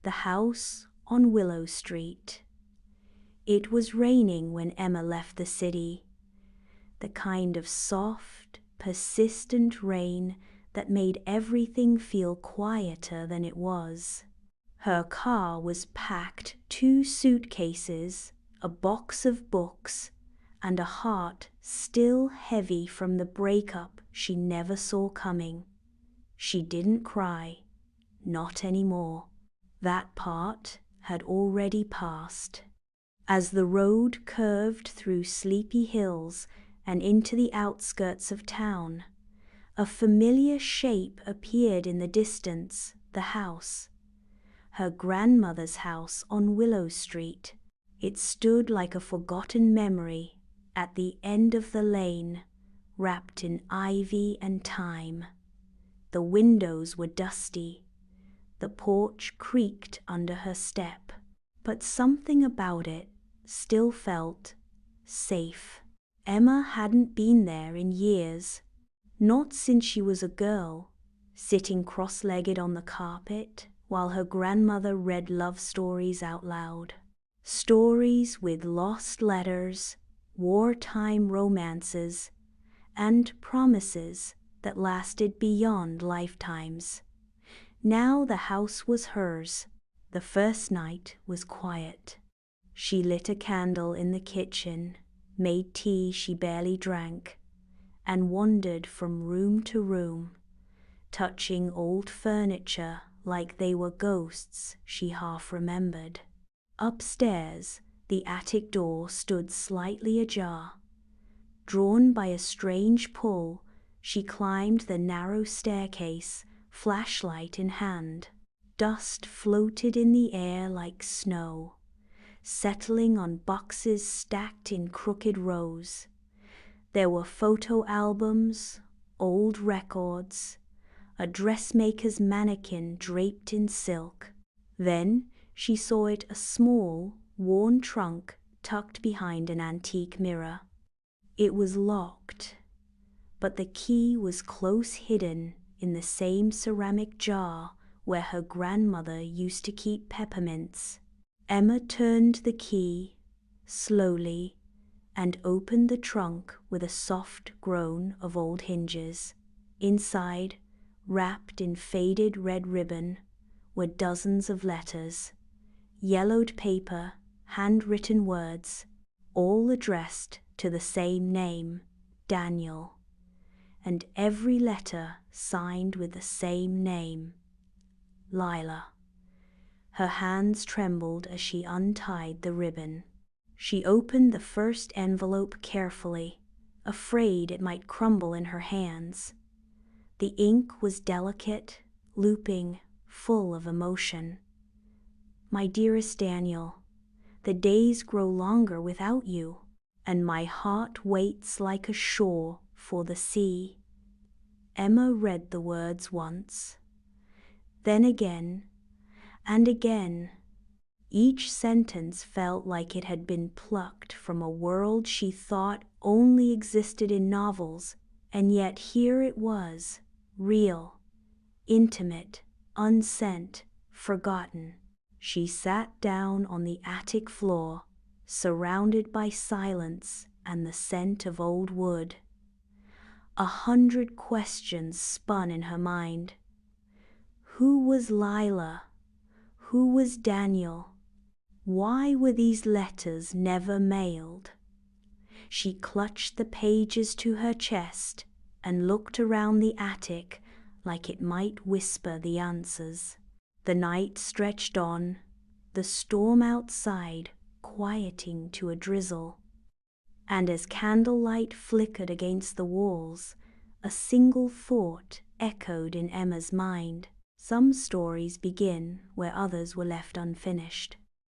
The house on Willow Street. It was raining when Emma left the city, the kind of soft, persistent rain that made everything feel quieter than it was. Her car was packed 2 suitcases, a box of books, and a heart still heavy from the breakup she never saw coming. She didn't cry, not anymore. That part had already passed. As the road curved through sleepy hills and into the outskirts of town, a familiar shape appeared in the distance, the house. Her grandmother's house on Willow Street. It stood like a forgotten memory at the end of the lane, wrapped in ivy and time. The windows were dusty. The porch creaked under her step, but something about it still felt safe. Emma hadn't been there in years, not since she was a girl, sitting cross-legged on the carpet while her grandmother read love stories out loud. Stories with lost letters, wartime romances, and promises that lasted beyond lifetimes. Now the house was hers. The first night was quiet. She lit a candle in the kitchen, made tea she barely drank, and wandered from room to room, touching old furniture like they were ghosts she half remembered. Upstairs, the attic door stood slightly ajar. Drawn by a strange pull, she climbed the narrow staircase, flashlight in hand. Dust floated in the air like snow, settling on boxes stacked in crooked rows. There were photo albums, old records, a dressmaker's mannequin draped in silk. Then she saw it, a small, worn trunk tucked behind an antique mirror. It was locked, but the key was close hidden in the same ceramic jar where her grandmother used to keep peppermints. Emma turned the key, slowly, and opened the trunk with a soft groan of old hinges. Inside, wrapped in faded red ribbon, were dozens of letters, yellowed paper, handwritten words, all addressed to the same name, Daniel, and every letter signed with the same name, Lila. Her hands trembled as she untied the ribbon. She opened the first envelope carefully, afraid it might crumble in her hands. The ink was delicate, looping, full of emotion. My dearest Daniel, the days grow longer without you, and my heart waits like a shore for the sea. Emma read the words once, then again, and again. Each sentence felt like it had been plucked from a world she thought only existed in novels, and yet here it was, real, intimate, unsent, forgotten. She sat down on the attic floor, surrounded by silence and the scent of old wood. 100 questions spun in her mind. Who was Lila? Who was Daniel? Why were these letters never mailed? She clutched the pages to her chest and looked around the attic like it might whisper the answers. The night stretched on, the storm outside quieting to a drizzle. And as candlelight flickered against the walls, a single thought echoed in Emma's mind. Some stories begin where others were left unfinished.